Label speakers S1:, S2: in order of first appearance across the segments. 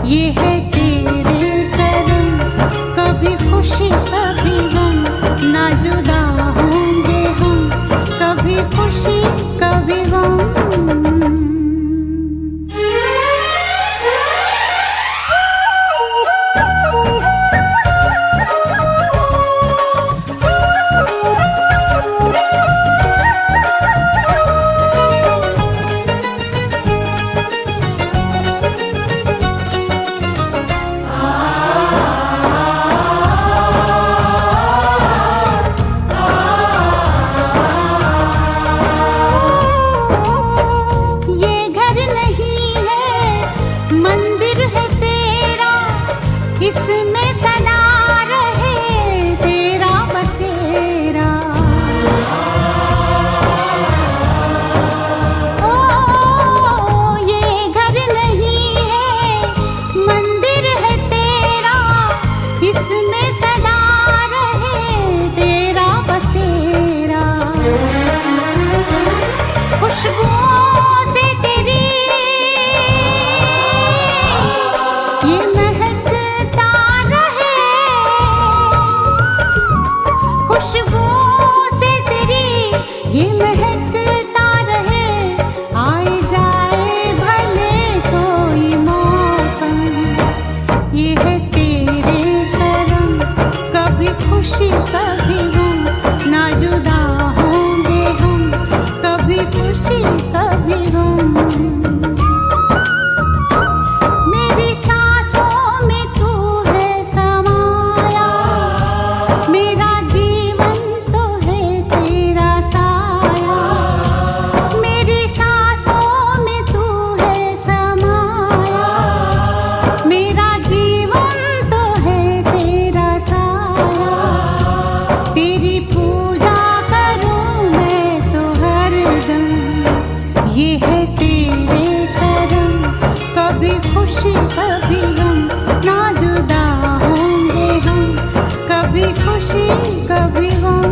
S1: ये है तेरे करम, कभी खुशी कभी गम। खुशी कभी गम, ना जुदा होंगे हम, कभी खुशी कभी गम। मेरी सांसों में तू है समाया, मेरा जीवन तो है तेरा साया। मेरी सांसों में तू है समाया, मेरा जीवन तो है तेरा साया। तेरी पूजा करूं मैं तो हरदम, ये है तेरे करम। कभी खुशी कभी गम, ना जुदा होंगे हम, कभी खुशी कभी गम।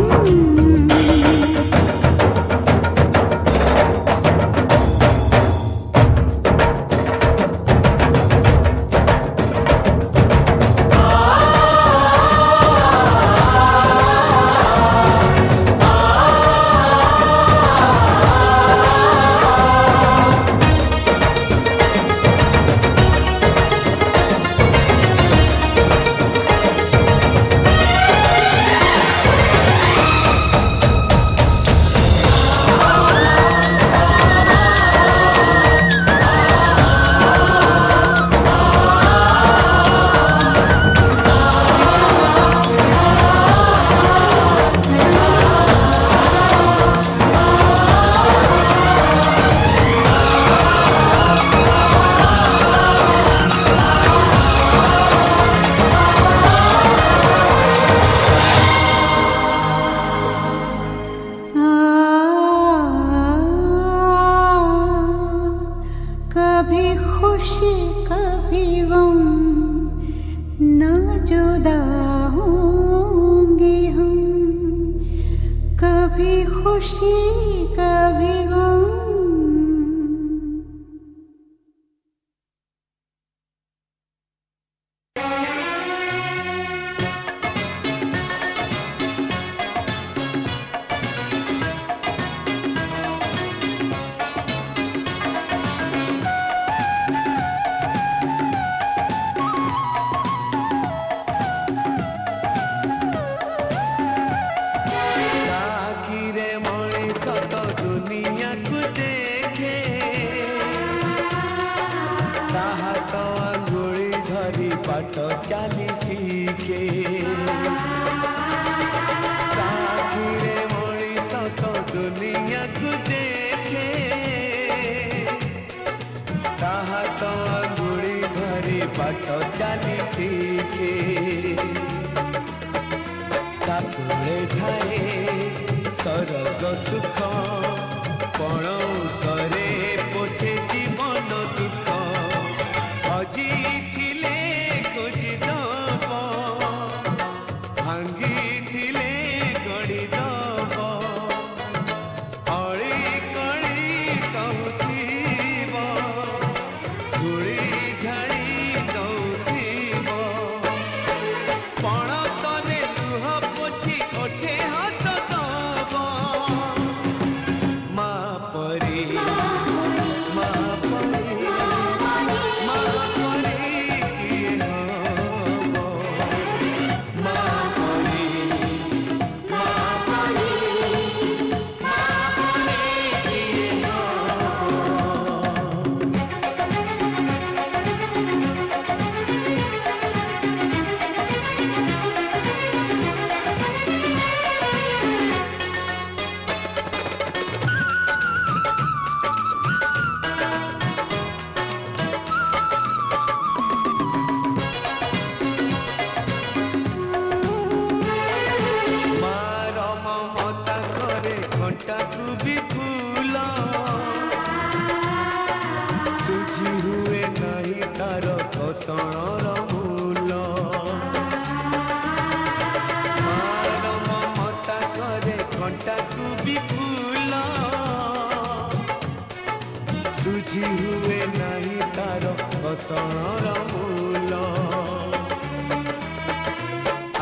S1: कभी खुशी कभी गम, ना जुदा होंगे हम, कभी खुशी कभी गम।
S2: आखिरे मଣିଷ ତ ଦୁନିଆକୁ ଦେଖେ, ତାହା ତ ଆଙ୍ଗୁଳି ଧରି ବାଟ ଚାଲି ଶିଖେ। ଆଖିରେ ମଣିଷ ତ ଦୁନିଆକୁ ଦେଖେ, ତାହା ତ ଆଙ୍ଗୁଳି ଧରି ବାଟ ଚାଲି ଶିଖେ। ତା କୋଳେ ଥାଏ ସରଗ ସୁଖ, ପଣ କରେ ପଛେ ଜୀବନ ଦୁଃଖ। ହଜିଥିଲେ ଖୋଜି ଦବ, ଭାଙ୍ଗିଥିଲେ ଗଢ଼ି ଦବ। ଅଳି କଳି କହୁଥିବ, ଧୂଳି ଝାଡ଼ି ଦଉଥିବ। ପଣ ତନେ ଲୁହ ପୋଛି ଓଠେ ହସ ଦବ। ମା ପରି ମା ପରି ମା ପରି କିଏ ହବ? ମା ପରି ମା ପରି ମା ପରି କିଏ ହବ? ମାର ମମତା କରେ ଘଣ୍ଟାକୁ ବି ଫୁଲ, ସୁଝି ହୁଏ ନାହିଁ ତାର କଷଣର ମୂଲ। ମାର ମମତା କରେ ଘଣ୍ଟାକୁ ବି ଫୁଲ, ସୁଝି ହୁଏ ନାହିଁ ତାର କଷଣର ମୂଲ।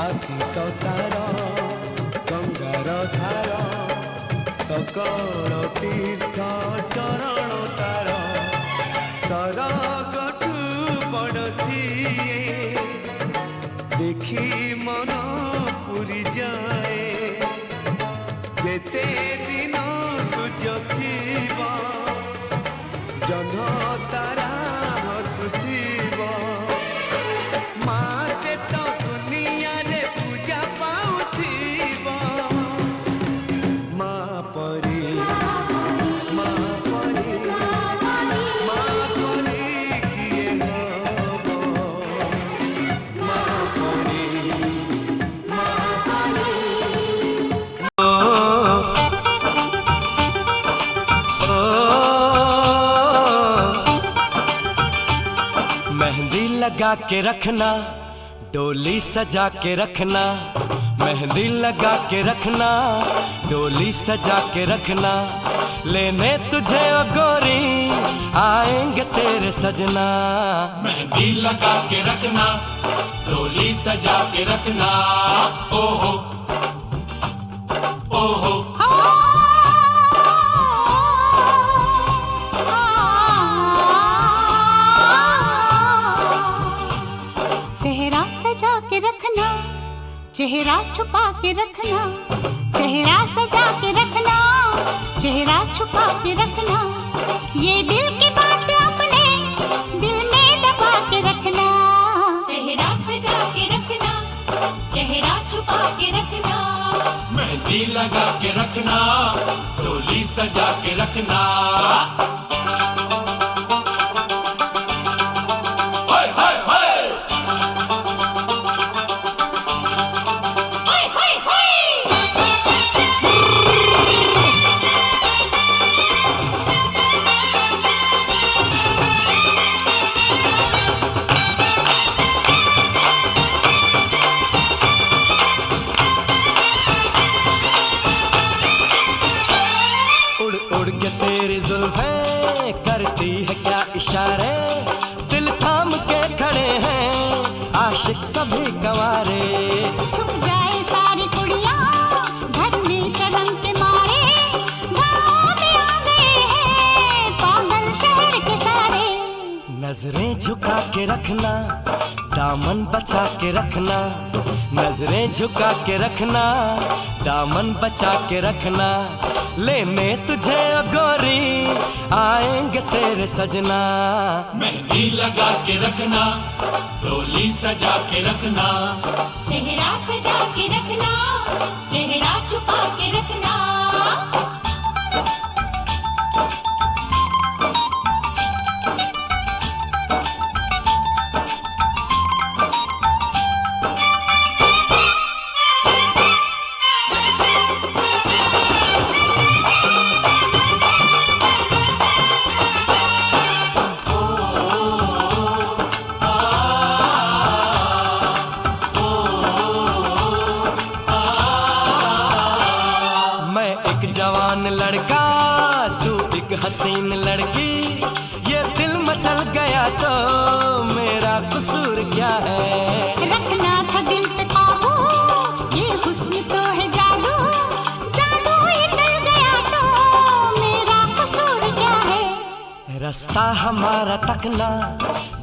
S2: ଆଶିଷ ତାର ଗଙ୍ଗାର ଧାର, ସକଳ ତୀର୍ଥ ଚରଣ ତାର। ସରଗଠୁ ବଡ଼ ସିଏ, देखी मन पूरी जाए जेते दिन सूर्य थिबा जह्न तारा हसुथिबा माँ से तो दुनिया रे पूजा पाउथिबा माँ परी माँ परी माँ परी किए हब माँ परी माँ परी मेहंदी लगा के रखना डोली सजा के रखना मेहंदी लगा के रखना डोली सजा के रखना लेने तुझे ओ गोरी आएंगे तेरे सजना
S3: मेहंदी लगा के रखना डोली सजा के रखना ओहो ओहो
S1: सेहरा सजा के रखना चेहरा छुपा के रखना सेहरा सजा के रखना चेहरा छुपा के रखना ये दिल की बात अपने दिल में दबा के रखना
S4: सेहरा सजा के रखना चेहरा छुपा के रखना
S3: मेहंदी लगा के रखना डोली सजा के रखना हाय हाय हाय
S4: हाय हाय हाय
S2: उड़ उड़ के तेरी जुल्फें करती है क्या इशारे दिल थाम के खड़े हैं आशिक सभी गंवारे
S1: छुप जाए सारी कुड़ियाँ घर में शर्म के मारे गाँव में आ गए हैं पागल शहर के सारे
S2: नजरें झुका के रखना दामन बचा के रखना नजरें झुका के रखना दामन बचा के रखना लेने तुझे ओ गोरी आएंगे तेरे सजना
S3: मेहंदी लगा के रखना डोली सजा के रखना
S4: सेहरा सजा के रखना चेहरा छुपा के रखना
S2: मैं एक जवान लड़का तू एक हसीन लड़की ये दिल मचल गया तो मेरा कसूर क्या है
S1: रखना था दिल पे काबू ये हुस्न तो है जादू जादू ये चल गया तो मेरा कसूर क्या है
S2: रास्ता हमारा तकना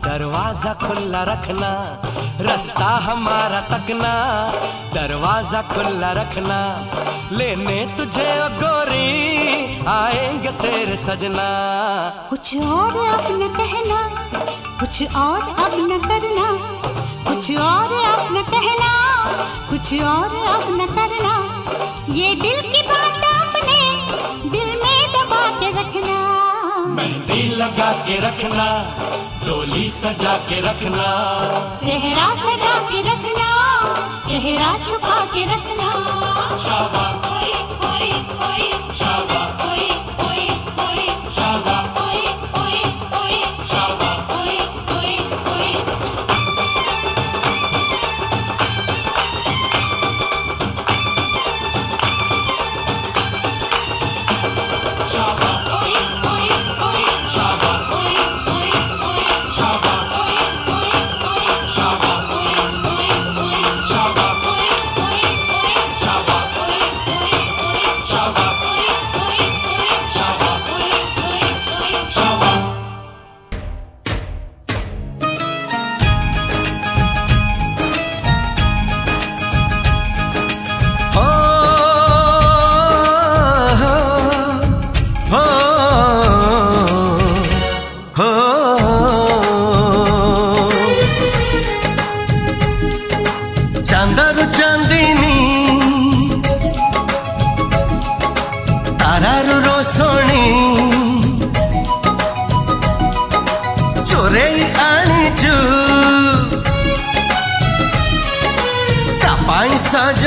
S2: दरवाजा खुला रखना रास्ता हमारा तकना दरवाजा खुला रखना लेने तुझे ओ गोरी आएंगे तेरे सजना
S1: कुछ और अब न कहना कुछ और अब न करना कुछ और अब न कहना कुछ और अब न करना ये दिल की बात अपने दिल में दबा के रखना
S3: मेहंदी लगा के रखना डोली सजा के रखना
S1: सेहरा सजा के रखना चेहरा छुपा के रखना
S3: शाबा
S4: ओए ओए ओए
S3: शाबा
S4: ओए ओए ओए
S3: शाबा
S4: ओए ओए ओए
S3: शाबा
S4: ओए ओए ओए
S3: शाबा
S4: ओए ओए ओए
S3: शाबा
S4: ओए ओए ओए
S3: शाबा
S4: ओए ओए ओए
S3: शाबा
S4: ओए ओए ओए
S3: शाबा
S4: ओए ओए ओए
S3: शाबा
S4: ओए ओए ओए
S3: शाबा
S4: ओए ओए ओए
S3: शाबा
S4: ओए ओए ओए
S3: शाबा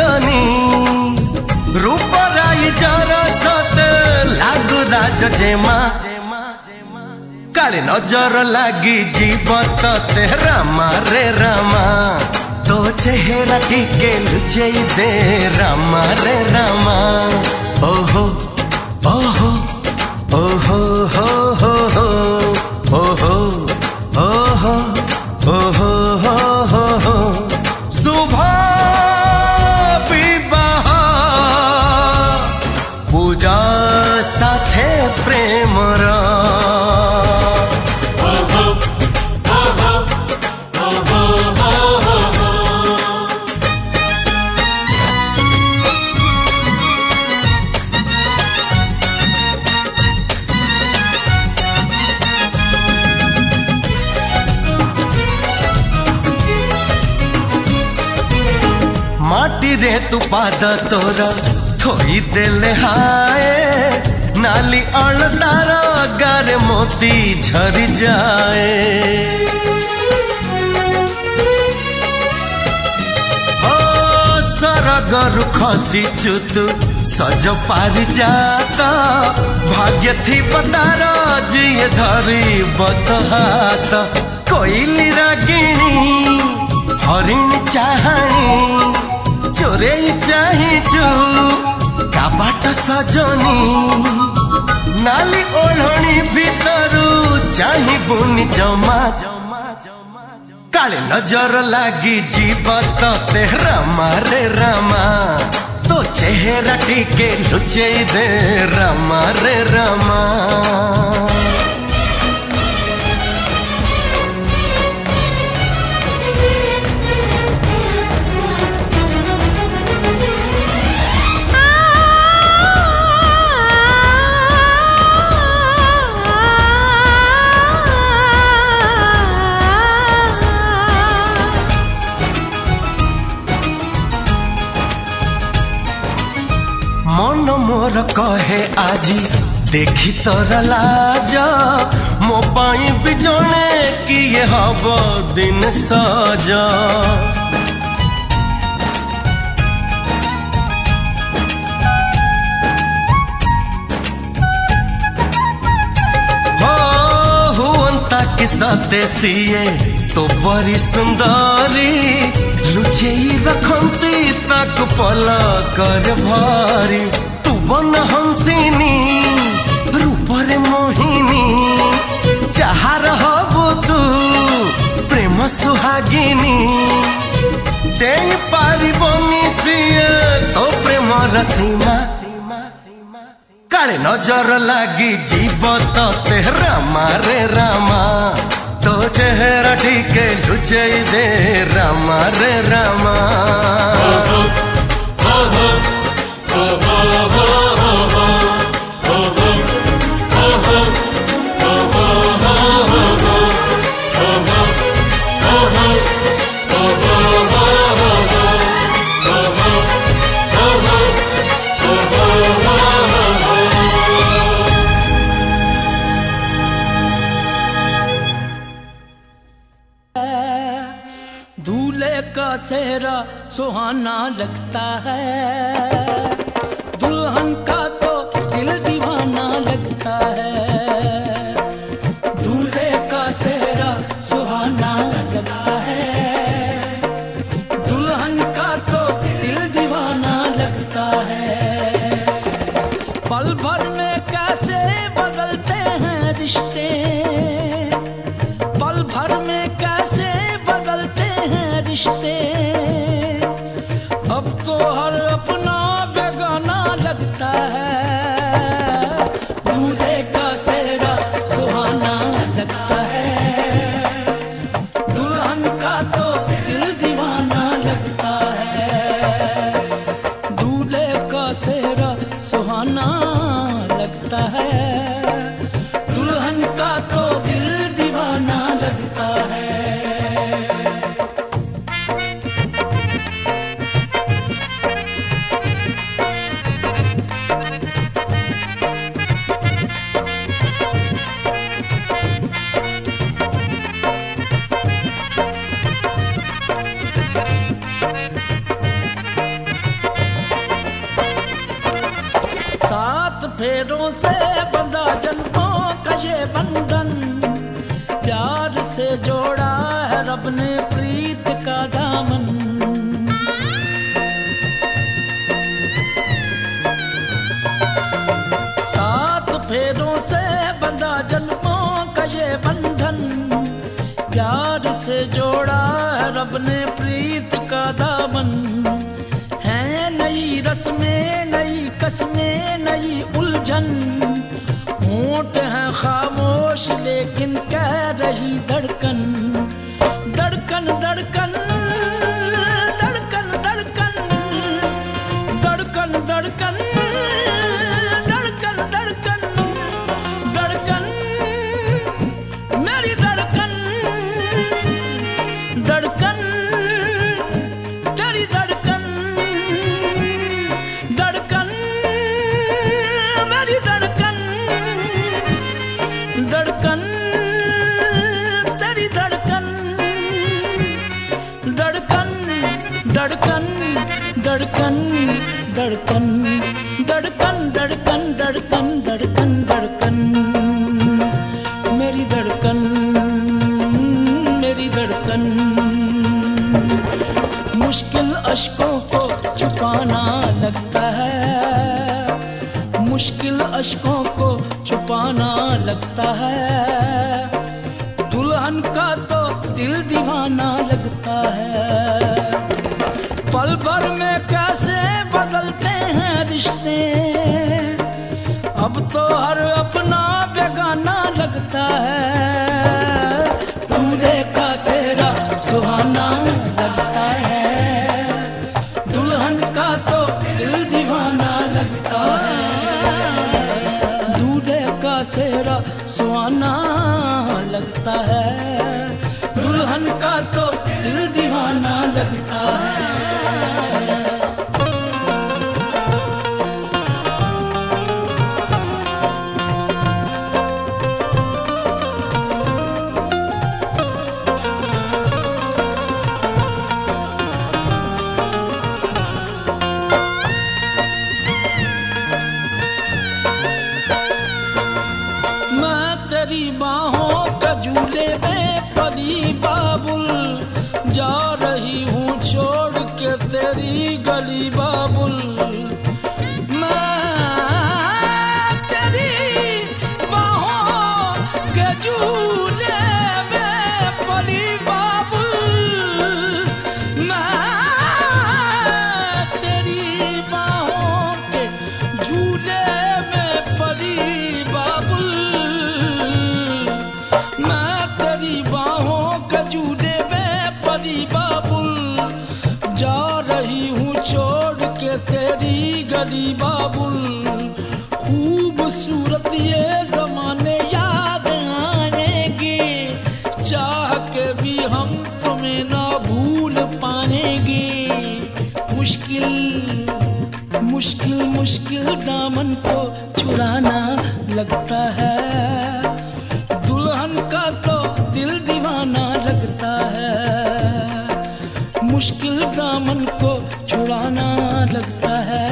S2: सजनी रूप राई जरा सते लागु राज जेमा काले नजर लागी जीव ते रामा रे रामा तो चेहरा टिके लुचेई दे रामा रे रामा ओहो ओहो ओहो हो हो हो ओहो ओहो ओहो हो हो हो शुभ विवाह पूजा साथे प्रेमर माटी रे तू पाद तोरा थोई देले हाय नाली अणदार गारे मोती झरी जाए ओ सरगरु खसी चुतु सज पारि जाता भाग्य थी पतार जिए धरी बत हाथ कोइली रागिणी हरिण चाहणी चोरे चाहिचु काबाट सजनी नाली ओढ़णी भीतरू चाही बुनी जमा काले नजर लागी जीवत ते रामा रे रामा तो चेहरा टिके लुचेई दे रामा रे रामा मन मोर कहे आजी देखी तोर लाज मो पाई भी जने किए हब दिन सज हो हुअंता कि सते सिए तो बड़ी सुंदरी लुचेई रखंती तक पल कर भारी तू बन हंसिनी रूपरे मोहिनी चाहार हबु तू प्रेम सुहागिनी दे पारिबनी सिए तो प्रेम रसीमा काले नजर लागी जीवत ते रामा रे रामा तो चेहरा टिके लुचेई दे रामा रे रामा
S5: दूल्हे का सेहरा सुहाना लगता है दुल्हन का तो दिल दीवाना लगता है दूल्हे का सेहरा सुहाना लगता है दुल्हन का तो दिल दीवाना लगता है पल भर में कैसे बदलते हैं रिश्ते पल भर में कैसे बदलते हैं रिश्ते अब तो हर अपना बेगाना लगता है दूल्हे का सेहरा सुहाना लगता है दुल्हन का तो दिल दीवाना लगता है दूल्हे का सेहरा सुहाना लगता है दुल्हन का तो दिल दीवाना लगता है फेरों से बंधा जन्मों का ये बंधन, प्यार से जोड़ा है रब ने प्रीत का दामन। सात फेरों से बंधा जन्मों का ये बंधन, प्यार से जोड़ा है रब ने प्रीत का दामन। है नई रस्में, नई कस्में, नई उलझन, होंठ है खामोश लेकिन कह रही धड़कन। धड़कन धड़कन धड़कन धड़कन धड़कन धड़कन धड़कन धड़कन धड़कन मेरी धड़कन। धड़कन तेरी धड़कन, धड़कन मेरी धड़कन, धड़कन तेरी धड़कन। धड़कन धड़कन धड़कन धड़कन धड़कन धड़कन धड़कन धड़कन धड़कन मेरी धड़कन, मेरी धड़कन। मुश्किल अश्कों को छुपाना लगता है, मुश्किल अश्कों को छुपाना लगता है। दुल्हन का तो दिल दीवाना लगता है। पल भर में कैसे बदलते हैं रिश्ते, अब तो हर अपना बेगाना लगता है। दूल्हे का सेहरा सुहाना लगता है, दुल्हन का तो दिल दीवाना लगता है। दूल्हे का सेहरा सुहाना लगता है, दुल्हन का तो दिल दीवाना लगता है। तेरी बाहों का झूले में परी बाबुल, जा रही हूँ छोड़ के तेरी गली बाबुल। मैं तेरी बाहों के झूले में परी बाबुल, मैं तेरी बाहों के झूले में परी बाबुल। झूले में परी बाबुल, जा रही हूँ छोड़ के तेरी गली बाबुल। खूबसूरत ये जमाने याद आएंगे, चाह के भी हम तुम्हें ना भूल पाएंगे। मुश्किल मुश्किल मुश्किल दामन को छुड़ाना लगता है, दुल्हन का तो दिल दीवाना लगता है। मुश्किल दामन को छुड़ाना लगता है,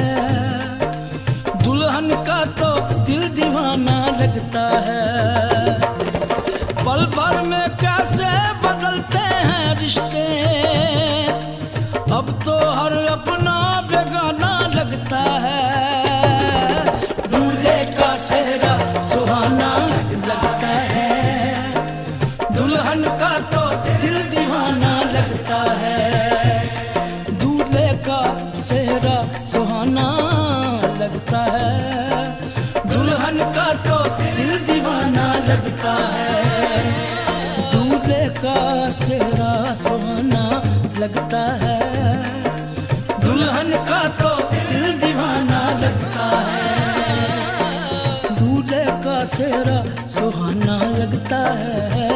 S5: दुल्हन का तो दिल दीवाना लगता है। पल भर में कैसे बदलते हैं रिश्ते, अब तो हर अपना बेगाना लगता है। दूल्हे का सेहरा सुहाना लगता है, दुल्हन का तो दिल दीवाना लगता है। दूल्हे का सेहरा सुहाना लगता है, दुल्हन का तो दिल दीवाना लगता है। दूल्हे का सेहरा सुहाना लगता है, दुल्हन का तो दिल दीवाना लगता है। दूल्हे का सेहरा सुहाना लगता है,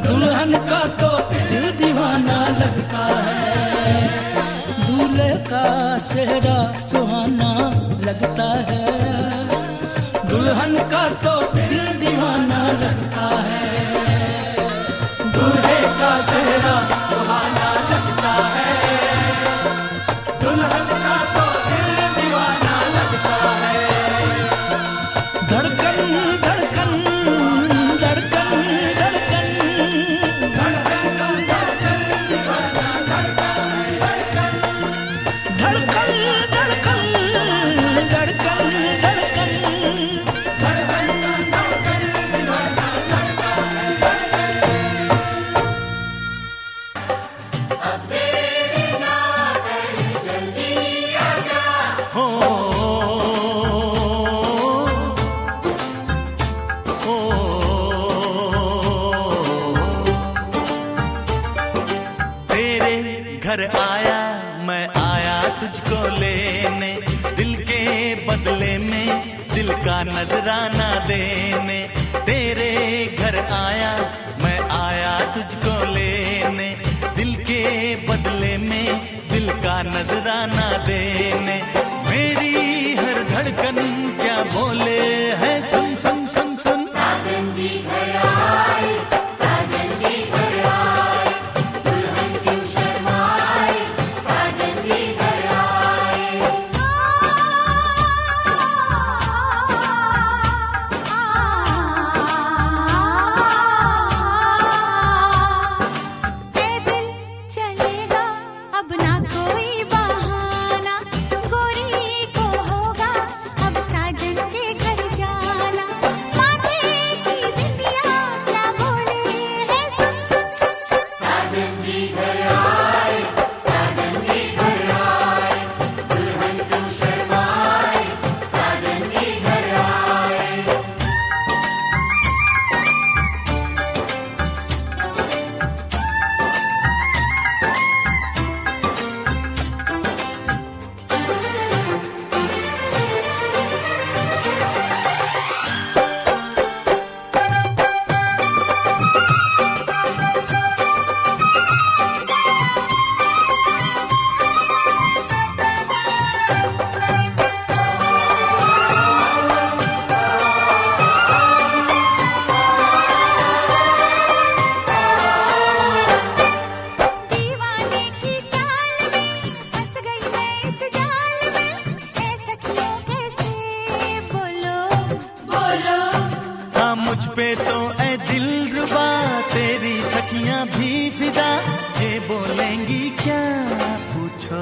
S5: दुल्हन का तो दिल दीवाना लगता है। दूल्हे का सेहरा सुहाना लगता है, दुल्हन का तो दिल दीवाना लगता है। दूल्हे का सेहरा सुहाना लगता है, दुल्हन का तो दिल दीवाना लगता है।
S2: ओ, ओ, तेरे घर आया मैं आया तुझको लेने, दिल के बदले में दिल का नजराना देने। तेरे घर आया मैं आया तुझको लेने, दिल के बदले में दिल का नजराना देने। मेरी हर धड़कन क्या बोले है, सुन सुन सुन सुन।
S4: साजन जी घर आए, साजन जी घर आए, दुल्हन क्यों शर्माए, साजन जी घर आए।
S1: पैदल चलेगा अब ना कोई बहाना, गोरी को होगा अब साजन के घर जाना। माथे की बिंदिया क्या बोले है, सुन सुन सुन सुन।
S4: साजन जी घर आए, साजन जी घर आए, दुल्हन क्यों शर्माए, साजन जी घर आए।
S1: दीवाने की चाल में फंस गई मैं इस जाल में, ऐ सखियों कैसे बोलो
S4: बोलो
S2: हाँ मुझ पे तो ऐ दिल रुबा, तेरी सखियां भी फिदा। ये बोलेंगी क्या पूछो,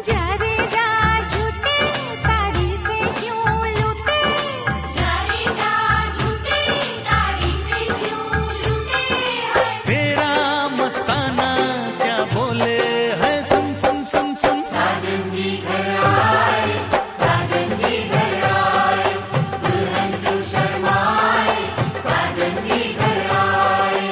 S1: जा रे जा झूठे तारीफें क्यों लूटे,
S4: जारी जा झूठे तारीफें क्यों लूटे हैं।
S2: तेरा मस्ताना क्या बोले है, सुन सुन सुन सुन।
S4: साजन जी घर आए, साजन जी घर आए, दुल्हन क्यों शर्माए, साजन जी घर आए।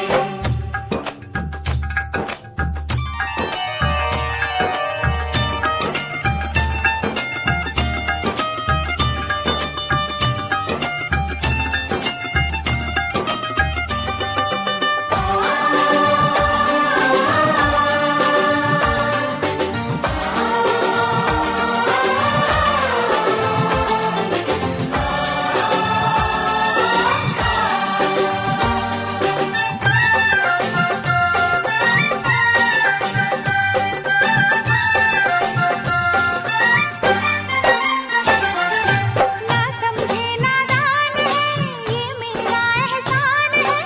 S1: ना समझे नादान है ये मेरा एहसान है,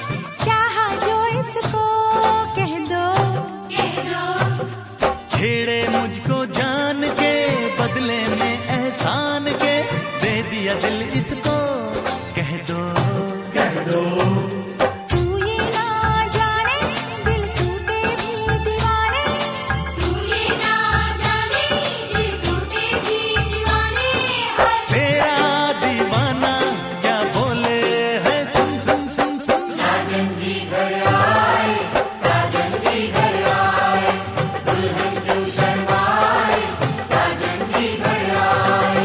S1: चाहा जो इसको कह दो।
S4: कह दो
S2: छेड़े मुझको जान के बदले में एहसान के, दे दिया दिल इसको कह दो, कह दो।
S1: तू ये ना जाने दिल टूटे भी दीवाने,
S4: तू ये ना जाने दिल टूटे भी दीवाने हैं।
S2: तेरा दीवाना क्या बोले है, सुन सुन सुन सुन।
S4: साजन जी घर आए, साजन जी घर आए, दुल्हन क्यों शर्माए, साजन जी घर आए।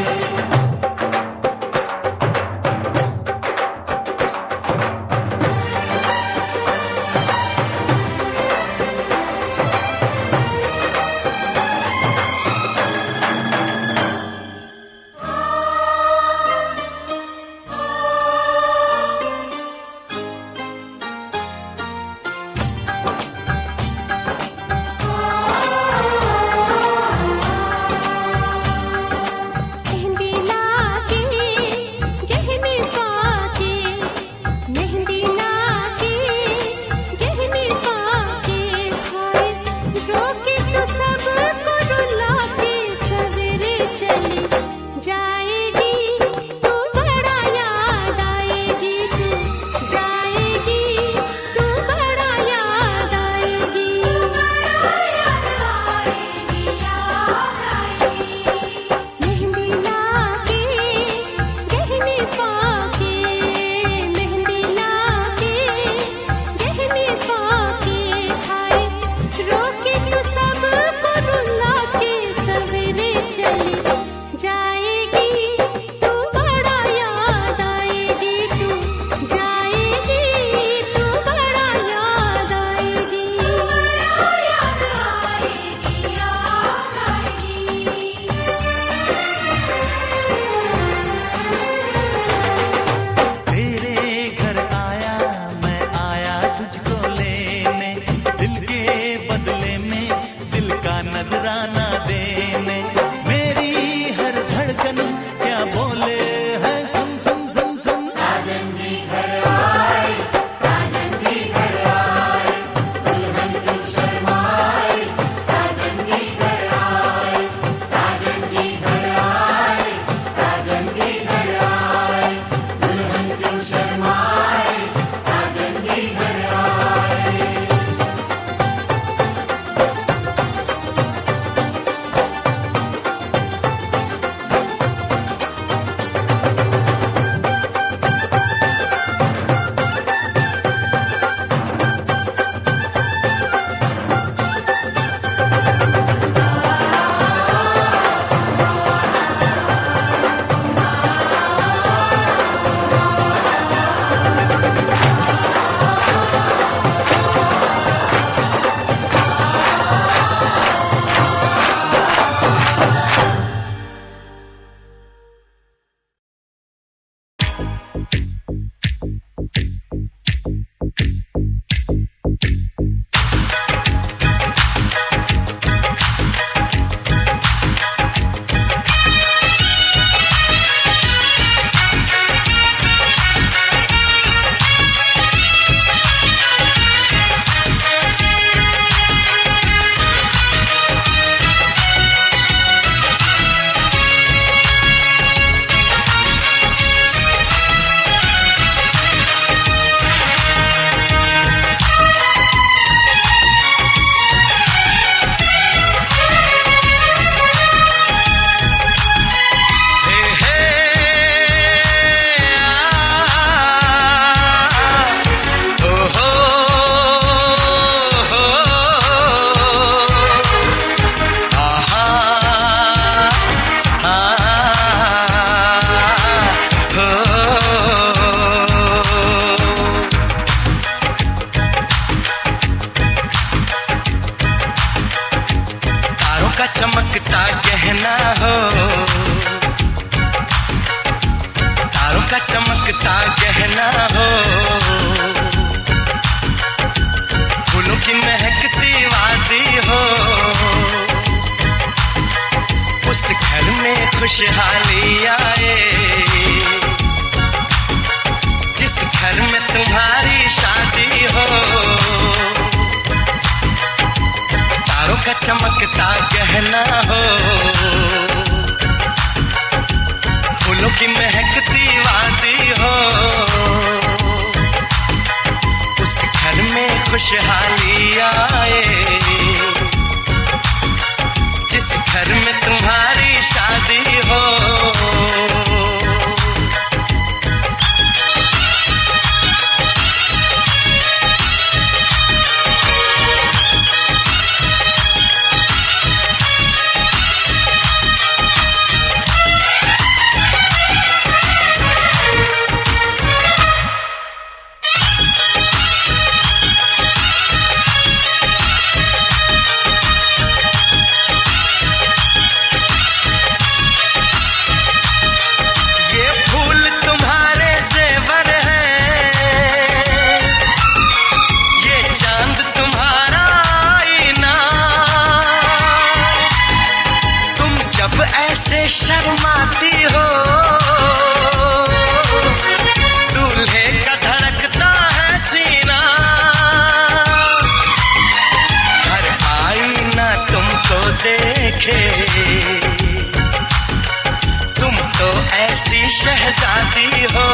S2: चमकता गहना हो, तारों का चमकता गहना हो, फूलों की महकती वादी हो, उस घर में खुशहाली आए जिस घर में तुम्हारी शादी हो। तारों का चमकता गहना हो, फूलों की महकती वादी हो, उस घर में खुशहाली आए जिस घर में तुम्हारी शादी हो। ऐसे शर्माती हो, दूल्हे का धड़कता है सीना, हर आईना तुमको देखे, तुम तो ऐसी शहजादी हो,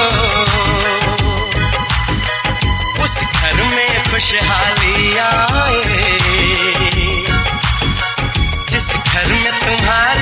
S2: उस घर में खुशहाली आए जिस घर में तुम्हारी